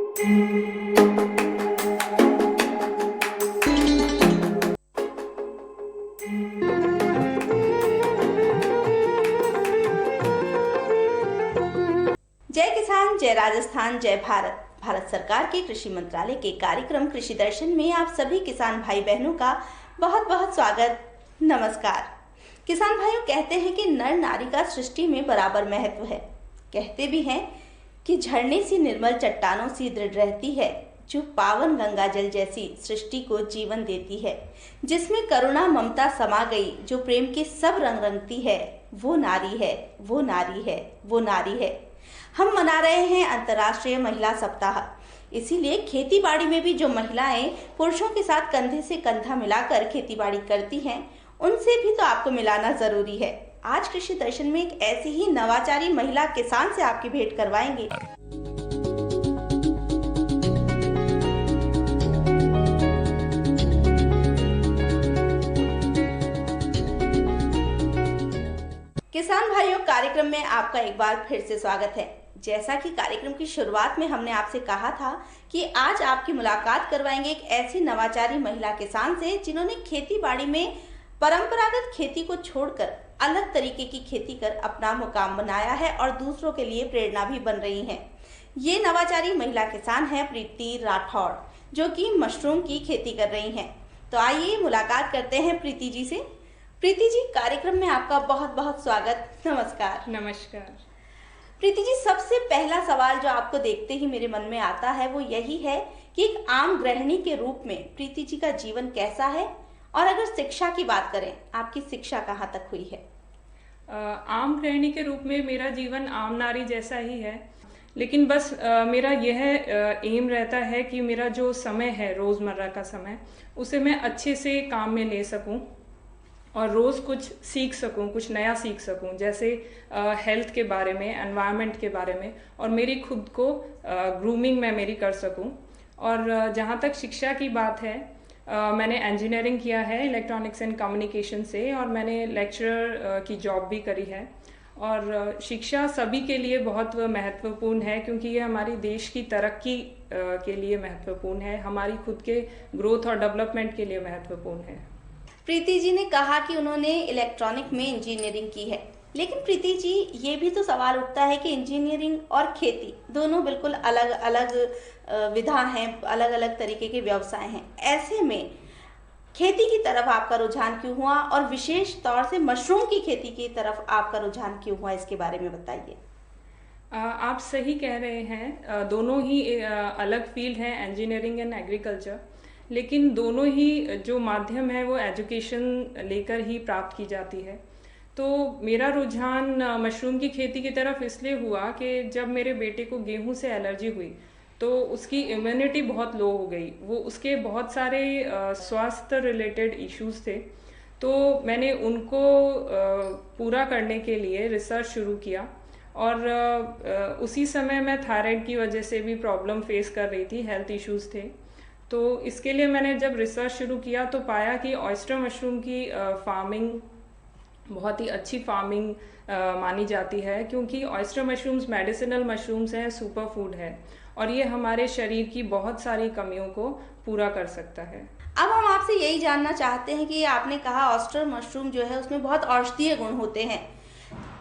जय किसान, जय राजस्थान, जय भारत। भारत सरकार के कृषि मंत्रालय के कार्यक्रम कृषि दर्शन में आप सभी किसान भाई बहनों का बहुत बहुत स्वागत। नमस्कार। किसान भाइयों, कहते हैं कि नर नारी का सृष्टि में बराबर महत्व है। कहते भी हैं कि झरने सी निर्मल चट्टानों सी दृढ़ रहती है, जो पावन गंगा जल जैसी सृष्टि को जीवन देती है, जिसमें करुणा ममता समा गई, जो प्रेम के सब रंग रंगती है, वो नारी है, वो नारी है, वो नारी है। हम मना रहे हैं अंतर्राष्ट्रीय महिला सप्ताह। इसीलिए खेती बाड़ी में भी जो महिलाएं पुरुषों के साथ कंधे से कंधा मिलाकर खेती बाड़ी करती हैं, उनसे भी तो आपको मिलाना जरूरी है। आज कृषि दर्शन में एक ऐसी ही नवाचारी महिला किसान से आपकी भेंट करवाएंगे। किसान भाइयों, कार्यक्रम में आपका एक बार फिर से स्वागत है। जैसा कि कार्यक्रम की शुरुआत में हमने आपसे कहा था कि आज आपकी मुलाकात करवाएंगे एक ऐसी नवाचारी महिला किसान से, जिन्होंने खेती बाड़ी में परंपरागत खेती को छोड़कर अलग तरीके की खेती कर अपना मुकाम बनाया है और दूसरों के लिए प्रेरणा भी बन रही हैं। ये नवाचारी महिला किसान है प्रीति राठौड़, जो कि मशरूम की खेती कर रही हैं। तो आइए मुलाकात करते हैं प्रीति जी से। प्रीति जी, कार्यक्रम में आपका बहुत बहुत स्वागत। नमस्कार। नमस्कार। प्रीति जी, सबसे पहला सवाल जो आपको देखते ही मेरे मन में आता है वो यही है कि एक आम गृहिणी के रूप में प्रीति जी का जीवन कैसा है, और अगर शिक्षा की बात करें, आपकी शिक्षा कहाँ तक हुई है? आम गृहिणी के रूप में मेरा जीवन आम नारी जैसा ही है, लेकिन बस मेरा यह एम रहता है कि मेरा जो समय है, रोज़मर्रा का समय, उसे मैं अच्छे से काम में ले सकूं और रोज़ कुछ सीख सकूं, कुछ नया सीख सकूं, जैसे हेल्थ के बारे में, एनवायरनमेंट के बारे में, और मेरी खुद को ग्रूमिंग मैं मेरी कर सकूं। और जहां तक शिक्षा की बात है, मैंने इंजीनियरिंग किया है इलेक्ट्रॉनिक्स एंड कम्युनिकेशन से, और मैंने लेक्चरर की जॉब भी करी है। और शिक्षा सभी के लिए बहुत महत्वपूर्ण है, क्योंकि ये हमारी देश की तरक्की के लिए महत्वपूर्ण है, हमारी खुद के ग्रोथ और डेवलपमेंट के लिए महत्वपूर्ण है। प्रीति जी ने कहा कि उन्होंने इलेक्ट्रॉनिक में इंजीनियरिंग की है, लेकिन प्रीति जी, ये भी तो सवाल उठता है कि इंजीनियरिंग और खेती दोनों बिल्कुल अलग अलग विधा हैं, अलग अलग तरीके के व्यवसाय हैं। ऐसे में खेती की तरफ आपका रुझान क्यों हुआ, और विशेष तौर से मशरूम की खेती की तरफ आपका रुझान क्यों हुआ, इसके बारे में बताइए। आप सही कह रहे हैं, दोनों ही अलग फील्ड हैं, इंजीनियरिंग एंड एग्रीकल्चर, लेकिन दोनों ही जो माध्यम है वो एजुकेशन लेकर ही प्राप्त की जाती है। तो मेरा रुझान मशरूम की खेती की तरफ इसलिए हुआ कि जब मेरे बेटे को गेहूं से एलर्जी हुई, तो उसकी इम्यूनिटी बहुत लो हो गई, वो उसके बहुत सारे स्वास्थ्य रिलेटेड इश्यूज थे। तो मैंने उनको पूरा करने के लिए रिसर्च शुरू किया, और उसी समय मैं थायराइड की वजह से भी प्रॉब्लम फेस कर रही थी, हेल्थ इश्यूज थे। तो इसके लिए मैंने जब रिसर्च शुरू किया तो पाया कि ऑयस्टर मशरूम की फार्मिंग बहुत ही अच्छी फार्मिंग मानी जाती है, क्योंकि ऑयस्टर मशरूम्स मेडिसिनल मशरूम्स हैं, सुपर फूड है, और ये हमारे शरीर की बहुत सारी कमियों को पूरा कर सकता है। अब हम आपसे यही जानना चाहते हैं कि आपने कहा ऑयस्टर मशरूम जो है उसमें बहुत औषधीय गुण होते हैं।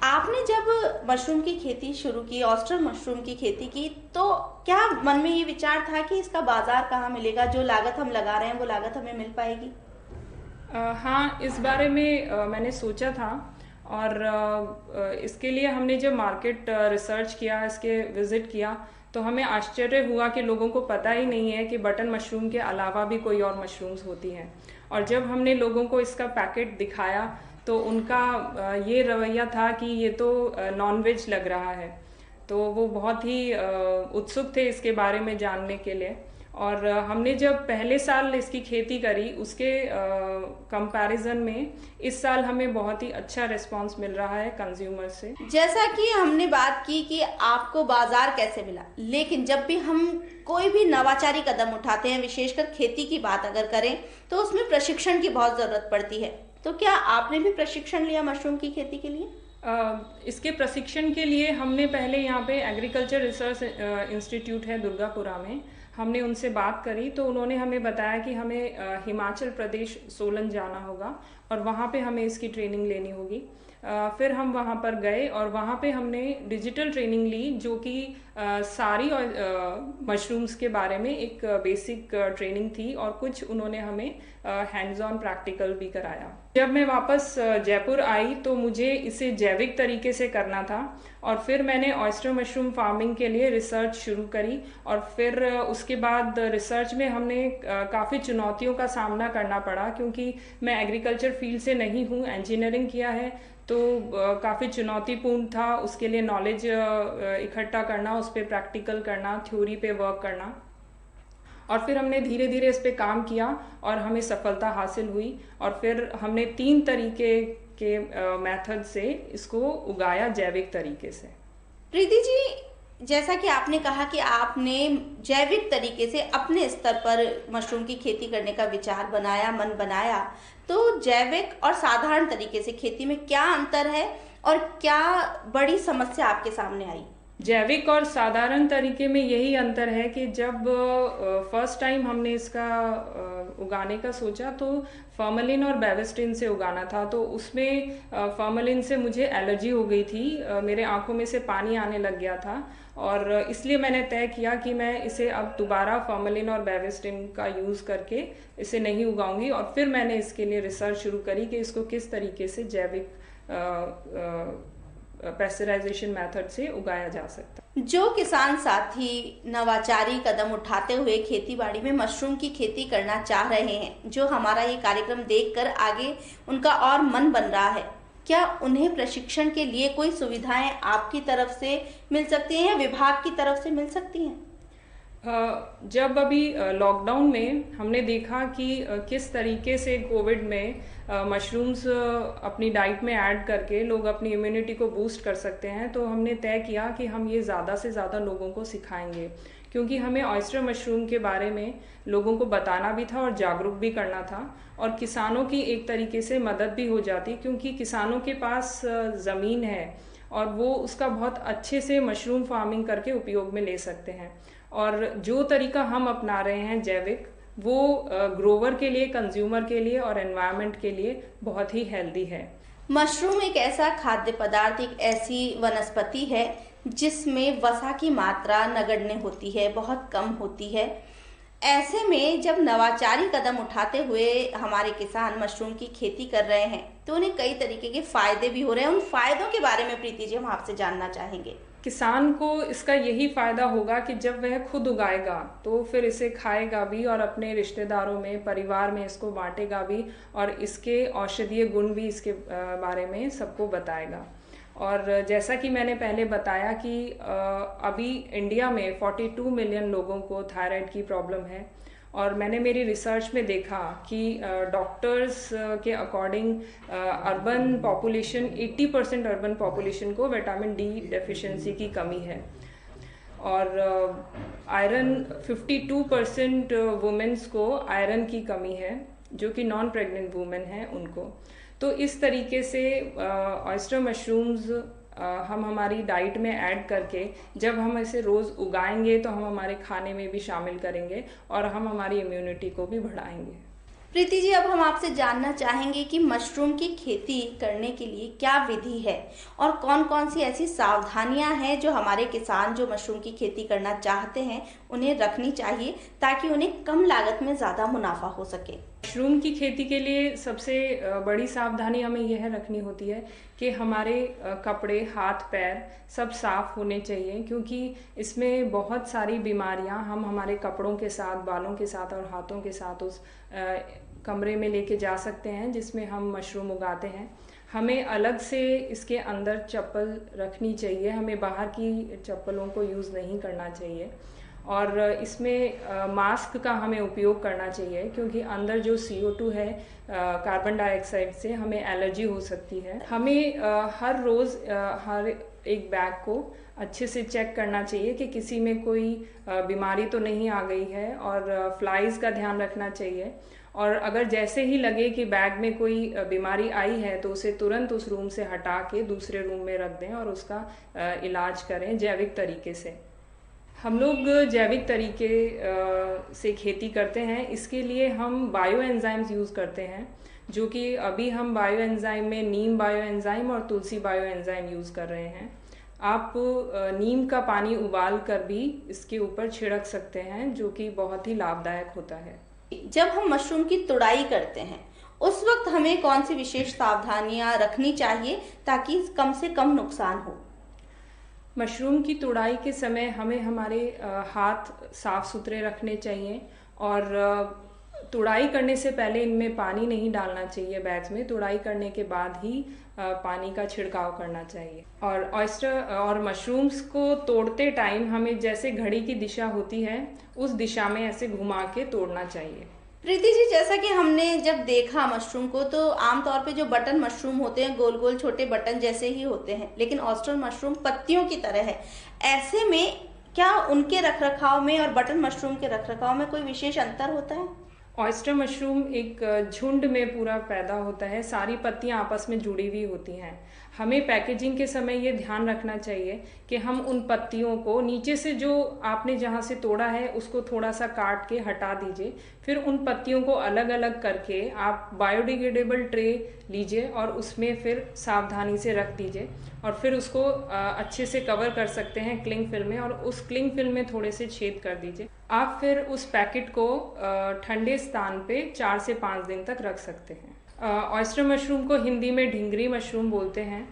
आपने जब मशरूम की खेती शुरू की, ऑयस्टर मशरूम की खेती की, तो क्या मन में ये विचार था कि इसका बाजार कहाँ मिलेगा, जो लागत हम लगा रहे हैं वो लागत हमें मिल पाएगी? हाँ, इस बारे में मैंने सोचा था, और इसके लिए हमने जब मार्केट रिसर्च किया, इसके विजिट किया, तो हमें आश्चर्य हुआ कि लोगों को पता ही नहीं है कि बटन मशरूम के अलावा भी कोई और मशरूम्स होती हैं। और जब हमने लोगों को इसका पैकेट दिखाया, तो उनका ये रवैया था कि ये तो नॉनवेज लग रहा है, तो वो बहुत ही उत्सुक थे इसके बारे में जानने के लिए। और हमने जब पहले साल इसकी खेती करी, उसके कंपैरिजन में इस साल हमें बहुत ही अच्छा रिस्पांस मिल रहा है कंज्यूमर से। जैसा कि हमने बात की कि आपको बाजार कैसे मिला, लेकिन जब भी हम कोई भी नवाचारी कदम उठाते हैं, विशेषकर खेती की बात अगर करें, तो उसमें प्रशिक्षण की बहुत जरूरत पड़ती है। तो क्या आपने भी प्रशिक्षण लिया मशरूम की खेती के लिए? इसके प्रशिक्षण के लिए हमने पहले यहाँ पे एग्रीकल्चर रिसर्च इंस्टीट्यूट है दुर्गापुरा में, हमने उनसे बात करी तो उन्होंने हमें बताया कि हमें हिमाचल प्रदेश सोलन जाना होगा और वहाँ पे हमें इसकी ट्रेनिंग लेनी होगी। फिर हम वहाँ पर गए और वहाँ पे हमने डिजिटल ट्रेनिंग ली, जो कि सारी मशरूम्स के बारे में एक बेसिक ट्रेनिंग थी और कुछ उन्होंने हमें हैंड्स ऑन प्रैक्टिकल भी कराया। जब मैं वापस जयपुर आई तो मुझे इसे जैविक तरीके से करना था और फिर मैंने ऑयस्टर मशरूम फार्मिंग के लिए रिसर्च शुरू करी और फिर उसके बाद रिसर्च में हमने काफ़ी चुनौतियों का सामना करना पड़ा, क्योंकि मैं एग्रीकल्चर फील्ड से नहीं हूँ, इंजीनियरिंग किया है, तो काफ़ी चुनौतीपूर्ण था। उसके लिए नॉलेज इकट्ठा करना, उस पर प्रैक्टिकल करना, थ्योरी पे वर्क करना, और फिर हमने धीरे धीरे इस पे काम किया और हमें सफलता हासिल हुई और फिर हमने 3 तरीके के मेथड से इसको उगाया जैविक तरीके से। प्रीति जी, जैसा कि आपने कहा कि आपने जैविक तरीके से अपने स्तर पर मशरूम की खेती करने का विचार बनाया, मन बनाया, तो जैविक और साधारण तरीके से खेती में क्या अंतर है और क्या बड़ी समस्या आपके सामने आई? जैविक और साधारण तरीके में यही अंतर है कि जब फर्स्ट टाइम हमने इसका उगाने का सोचा तो फॉर्मेलिन और बेविस्टिन से उगाना था, तो उसमें फॉर्मेलिन से मुझे एलर्जी हो गई थी, मेरे आंखों में से पानी आने लग गया था और इसलिए मैंने तय किया कि मैं इसे अब दोबारा फॉर्मेलिन और बेविस्टिन का यूज़ करके इसे नहीं उगाऊंगी। और फिर मैंने इसके लिए रिसर्च शुरू करी कि इसको किस तरीके से जैविक पेस्चराइजेशन मेथड से उगाया जा सकता है। जो किसान साथी नवाचारी कदम उठाते हुए खेतीबाड़ी में मशरूम की खेती करना चाह रहे हैं, जो हमारा ये कार्यक्रम देखकर आगे उनका और मन बन रहा है, क्या उन्हें प्रशिक्षण के लिए कोई सुविधाएं आपकी तरफ से मिल सकती हैं या विभाग की तरफ से मिल सकती हैं? जब अभी लॉकडाउन में हमने देखा कि किस तरीके से कोविड में मशरूम्स अपनी डाइट में ऐड करके लोग अपनी इम्यूनिटी को बूस्ट कर सकते हैं, तो हमने तय किया कि हम ये ज़्यादा से ज़्यादा लोगों को सिखाएंगे, क्योंकि हमें ऑयस्टर मशरूम के बारे में लोगों को बताना भी था और जागरूक भी करना था और किसानों की एक तरीके से मदद भी हो जाती, क्योंकि किसानों के पास ज़मीन है और वो उसका बहुत अच्छे से मशरूम फार्मिंग करके उपयोग में ले सकते हैं। और जो तरीका हम अपना रहे हैं जैविक, वो ग्रोवर के लिए, कंज्यूमर के लिए और एनवायरनमेंट के लिए बहुत ही हेल्दी है। मशरूम एक ऐसा खाद्य पदार्थ, एक ऐसी वनस्पति है जिसमें वसा की मात्रा नगण्य होती है, बहुत कम होती है। ऐसे में जब नवाचारी कदम उठाते हुए हमारे किसान मशरूम की खेती कर रहे हैं तो उन्हें कई तरीके के फायदे भी हो रहे हैं। उन फायदों के बारे में प्रीति जी हम आपसे जानना चाहेंगे। किसान को इसका यही फायदा होगा कि जब वह खुद उगाएगा तो फिर इसे खाएगा भी और अपने रिश्तेदारों में, परिवार में इसको बांटेगा भी और इसके औषधीय गुण भी इसके बारे में सबको बताएगा। और जैसा कि मैंने पहले बताया कि अभी इंडिया में 42 मिलियन लोगों को थायराइड की प्रॉब्लम है और मैंने मेरी रिसर्च में देखा कि डॉक्टर्स के according urban population 80% urban population को विटामिन डी डेफिशिएंसी की कमी है और आयरन 52% वुमेन्स को आयरन की कमी है, जो कि नॉन प्रेग्नेंट वुमेन हैं उनको। तो इस तरीके से ऑयस्टर मशरूम्स हम हमारी डाइट में ऐड करके जब हम इसे रोज़ उगाएंगे तो हम हमारे खाने में भी शामिल करेंगे और हम हमारी इम्यूनिटी को भी बढ़ाएंगे। प्रीति जी, अब हम आपसे जानना चाहेंगे कि मशरूम की खेती करने के लिए क्या विधि है और कौन कौन सी ऐसी सावधानियां हैं जो हमारे किसान जो मशरूम की खेती करना चाहते हैं उन्हें रखनी चाहिए ताकि उन्हें कम लागत में ज़्यादा मुनाफा हो सके। मशरूम की खेती के लिए सबसे बड़ी सावधानी हमें यह रखनी होती है कि हमारे कपड़े, हाथ पैर सब साफ होने चाहिए, क्योंकि इसमें बहुत सारी बीमारियां हम हमारे कपड़ों के साथ, बालों के साथ और हाथों के साथ उस कमरे में लेके जा सकते हैं जिसमें हम मशरूम उगाते हैं। हमें अलग से इसके अंदर चप्पल रखनी चाहिए, हमें बाहर की चप्पलों को यूज़ नहीं करना चाहिए और इसमें मास्क का हमें उपयोग करना चाहिए, क्योंकि अंदर जो CO2 है कार्बन डाइऑक्साइड से हमें एलर्जी हो सकती है। हमें हर रोज़ हर एक बैग को अच्छे से चेक करना चाहिए कि किसी में कोई बीमारी तो नहीं आ गई है और फ्लाइज़ का ध्यान रखना चाहिए और अगर जैसे ही लगे कि बैग में कोई बीमारी आई है तो उसे तुरंत उस रूम से हटा के दूसरे रूम में रख दें और उसका इलाज करें जैविक तरीके से। हम लोग जैविक तरीके से खेती करते हैं। इसके लिए हम बायो एंजाइम्स यूज़ करते हैं, जो कि अभी हम बायो एंजाइम में नीम बायो एंजाइम और तुलसी बायो एंजाइम यूज़ कर रहे हैं। आप नीम का पानी उबाल कर भी इसके ऊपर छिड़क सकते हैं, जो कि बहुत ही लाभदायक होता है। जब हम मशरूम की तुड़ाई करते हैं उस वक्त हमें कौन सी विशेष सावधानियां रखनी चाहिए ताकि कम से कम नुकसान हो? मशरूम की तुड़ाई के समय हमें हमारे हाथ साफ सुथरे रखने चाहिए और तुड़ाई करने से पहले इनमें पानी नहीं डालना चाहिए बैग्स में। तुड़ाई करने के बाद ही पानी का छिड़काव करना चाहिए। और ऑयस्टर और मशरूम्स को तोड़ते टाइम हमें जैसे घड़ी की दिशा होती है उस दिशा में ऐसे घुमा के तोड़ना चाहिए। प्रीति जी, जैसा कि हमने जब देखा मशरूम को तो आमतौर पे जो बटन मशरूम होते हैं गोल गोल छोटे बटन जैसे ही होते हैं, लेकिन ऑयस्टर मशरूम पत्तियों की तरह है। ऐसे में क्या उनके रखरखाव में और बटन मशरूम के रखरखाव में कोई विशेष अंतर होता है? ऑयस्टर मशरूम एक झुंड में पूरा पैदा होता है, सारी पत्तियां आपस में जुड़ी हुई होती हैं। हमें पैकेजिंग के समय ये ध्यान रखना चाहिए कि हम उन पत्तियों को नीचे से जो आपने जहाँ से तोड़ा है उसको थोड़ा सा काट के हटा दीजिए। फिर उन पत्तियों को अलग अलग करके आप बायोडिग्रेडेबल ट्रे लीजिए और उसमें फिर सावधानी से रख दीजिए और फिर उसको अच्छे से कवर कर सकते हैं क्लिंग फिल्म में, और उस क्लिंग फिल्म में थोड़े से छेद कर दीजिए। आप फिर उस पैकेट को ठंडे स्थान पे 4 से 5 दिन तक रख सकते हैं। ऑयस्टर मशरूम को हिंदी में ढिंगरी मशरूम बोलते हैं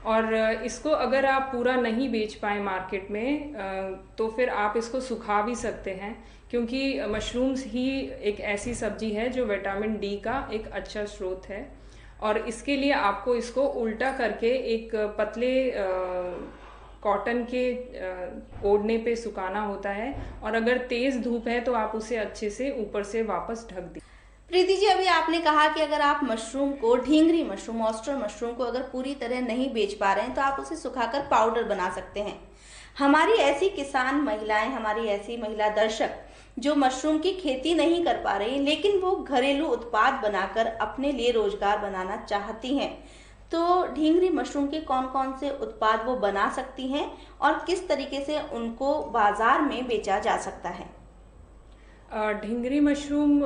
और इसको अगर आप पूरा नहीं बेच पाए मार्केट में तो फिर आप इसको सुखा भी सकते हैं, क्योंकि मशरूम्स ही एक ऐसी सब्जी है जो विटामिन डी का एक अच्छा स्रोत है। और इसके लिए आपको इसको उल्टा करके एक पतले कॉटन के ओढ़ने पे सुखाना होता है, और अगर तेज धूप है तो आप उसे अच्छे से ऊपर से वापस ढक दीजिए। प्रीति जी, अभी आपने कहा कि अगर आप मशरूम को, ढींगरी मशरूम, ऑयस्टर मशरूम को अगर पूरी तरह नहीं बेच पा रहे हैं तो आप उसे सुखाकर पाउडर बना सकते हैं। हमारी ऐसी किसान महिलाएं, हमारी ऐसी महिला दर्शक जो मशरूम की खेती नहीं कर पा रही लेकिन वो घरेलू उत्पाद बनाकर अपने लिए रोजगार बनाना चाहती हैं, तो ढींगरी मशरूम के कौन कौन से उत्पाद वो बना सकती हैं और किस तरीके से उनको बाजार में बेचा जा सकता है? ढींगरी मशरूम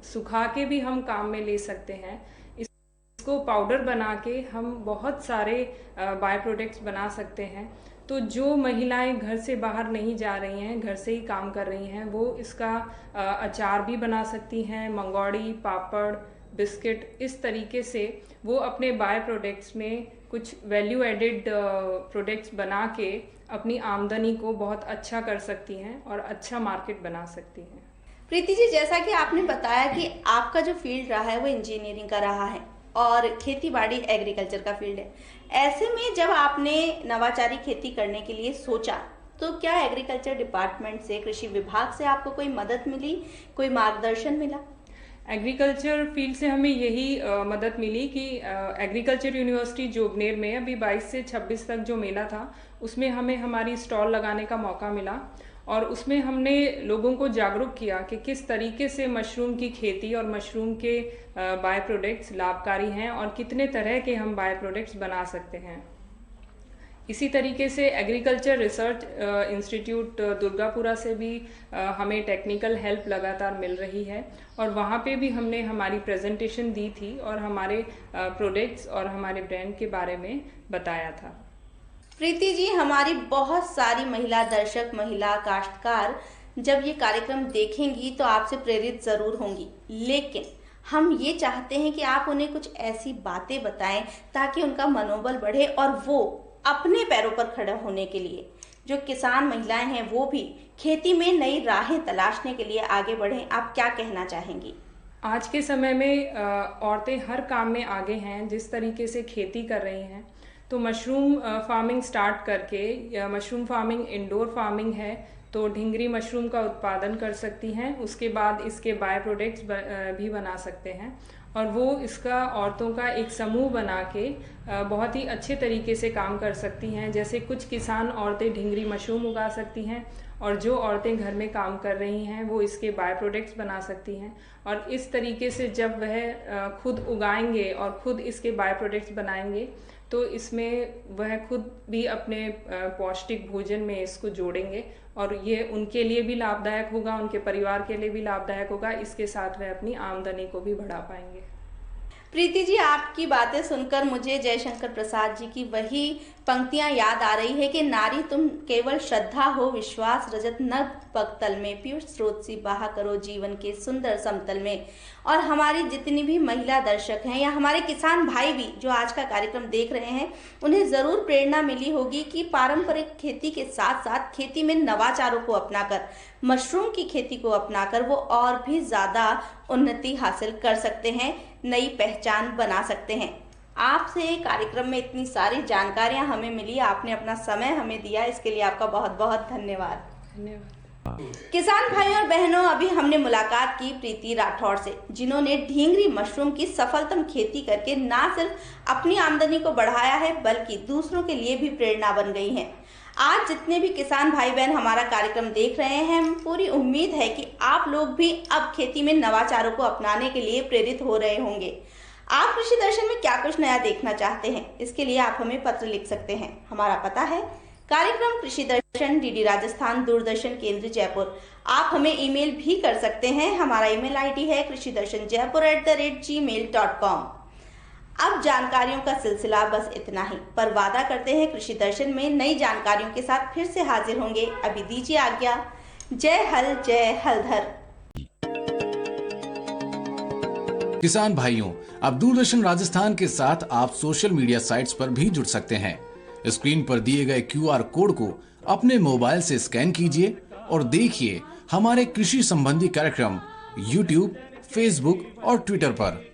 सुखा के भी हम काम में ले सकते हैं। इसको पाउडर बना के हम बहुत सारे बाय प्रोडक्ट्स बना सकते हैं। तो जो महिलाएं घर से बाहर नहीं जा रही हैं, घर से ही काम कर रही हैं, वो इसका अचार भी बना सकती हैं, मंगौड़ी, पापड़, बिस्किट, इस तरीके से वो अपने बाय प्रोडक्ट्स में कुछ वैल्यू एडेड प्रोडक्ट्स बना के अपनी आमदनी को बहुत अच्छा कर सकती हैं और अच्छा मार्केट बना सकती हैं। प्रीति जी, जैसा कि आपने बताया कि आपका जो फील्ड रहा है वो इंजीनियरिंग का रहा है और खेतीबाड़ी एग्रीकल्चर का फील्ड है, ऐसे में जब आपने नवाचारी खेती करने के लिए सोचा तो क्या एग्रीकल्चर डिपार्टमेंट से, कृषि विभाग से आपको कोई मदद मिली, कोई मार्गदर्शन मिला? एग्रीकल्चर फील्ड से हमें यही मदद मिली कि एग्रीकल्चर यूनिवर्सिटी जोबनेर में अभी 22 से 26 तक जो मेला था उसमें हमें हमारी स्टॉल लगाने का मौका मिला, और उसमें हमने लोगों को जागरूक किया कि किस तरीके से मशरूम की खेती और मशरूम के बाय प्रोडक्ट्स लाभकारी हैं और कितने तरह के हम बाय प्रोडक्ट्स बना सकते हैं। इसी तरीके से एग्रीकल्चर रिसर्च इंस्टीट्यूट दुर्गापुरा से भी हमें टेक्निकल हेल्प लगातार मिल रही है, और वहाँ पे भी हमने हमारी प्रेजेंटेशन दी थी और हमारे प्रोडक्ट्स और हमारे ब्रांड के बारे में बताया था। प्रीति जी, हमारी बहुत सारी महिला दर्शक, महिला काश्तकार जब ये कार्यक्रम देखेंगी तो आपसे प्रेरित जरूर होंगी, लेकिन हम ये चाहते हैं कि आप उन्हें कुछ ऐसी बातें बताएं ताकि उनका मनोबल बढ़े और वो अपने पैरों पर खड़ा होने के लिए, जो किसान महिलाएं हैं वो भी खेती में नई राहें तलाशने के लिए आगे बढ़ें। आप क्या कहना चाहेंगी? आज के समय में औरतें हर काम में आगे हैं। जिस तरीके से खेती कर रही हैं, तो मशरूम फार्मिंग स्टार्ट करके, या मशरूम फार्मिंग इंडोर फार्मिंग है तो ढींगरी मशरूम का उत्पादन कर सकती हैं, उसके बाद इसके बाय प्रोडक्ट्स भी बना सकते हैं, और वो इसका औरतों का एक समूह बना के बहुत ही अच्छे तरीके से काम कर सकती हैं। जैसे कुछ किसान औरतें ढींगरी मशरूम उगा सकती हैं और जो औरतें घर में काम कर रही हैं वो इसके बाय प्रोडक्ट्स बना सकती हैं। और इस तरीके से जब वह खुद उगाएंगे और खुद इसके बाय प्रोडक्ट्स बनाएंगे तो इसमें वह खुद भी अपने पौष्टिक भोजन में इसको जोड़ेंगे और ये उनके लिए भी लाभदायक होगा, उनके परिवार के लिए भी लाभदायक होगा। इसके साथ वह अपनी आमदनी को भी बढ़ा पाएंगे। प्रीति जी, आपकी बातें सुनकर मुझे जयशंकर प्रसाद जी की वही पंक्तियां याद आ रही है कि नारी तुम केवल श्रद्धा हो, विश्वास रजत नभ पगतल में, पीयूष स्रोत सी बहा करो जीवन के सुंदर समतल में। और हमारी जितनी भी महिला दर्शक हैं या हमारे किसान भाई भी जो आज का कार्यक्रम देख रहे हैं, उन्हें ज़रूर प्रेरणा मिली होगी कि पारंपरिक खेती के साथ साथ खेती में नवाचारों को अपनाकर, मशरूम की खेती को अपनाकर वो और भी ज़्यादा उन्नति हासिल कर सकते हैं, नई पहचान बना सकते हैं। आपसे कार्यक्रम में इतनी सारी जानकारियां हमें मिली, आपने अपना समय हमें दिया, इसके लिए आपका बहुत बहुत धन्यवाद। धन्यवाद। किसान भाई और बहनों, अभी हमने मुलाकात की प्रीति राठौड़ से, जिन्होंने ढींगरी मशरूम की सफलतम खेती करके ना सिर्फ अपनी आमदनी को बढ़ाया है बल्कि दूसरों के लिए भी प्रेरणा बन गई हैं। आज जितने भी किसान भाई बहन हमारा कार्यक्रम देख रहे हैं, पूरी उम्मीद है कि आप लोग भी अब खेती में नवाचारों को अपनाने के लिए प्रेरित हो रहे होंगे। आप कृषि दर्शन में क्या कुछ नया देखना चाहते हैं, इसके लिए आप हमें पत्र लिख सकते हैं। हमारा पता है कार्यक्रम कृषि दर्शन, डीडी राजस्थान, दूरदर्शन केंद्र, जयपुर। आप हमें ईमेल भी कर सकते हैं। हमारा ईमेल आईडी है krishidarshanjaipur@gmail.com। अब जानकारियों का सिलसिला बस इतना ही, पर वादा करते हैं कृषि दर्शन में नई जानकारियों के साथ फिर से हाजिर होंगे। अभी दीजिए आज्ञा। जय हल, जय हलधर। किसान भाइयों, अब दूरदर्शन राजस्थान के साथ आप सोशल मीडिया साइट्स पर भी जुड़ सकते हैं। स्क्रीन पर दिए गए QR कोड को अपने मोबाइल से स्कैन कीजिए और देखिए हमारे कृषि संबंधी कार्यक्रम YouTube, Facebook और Twitter पर।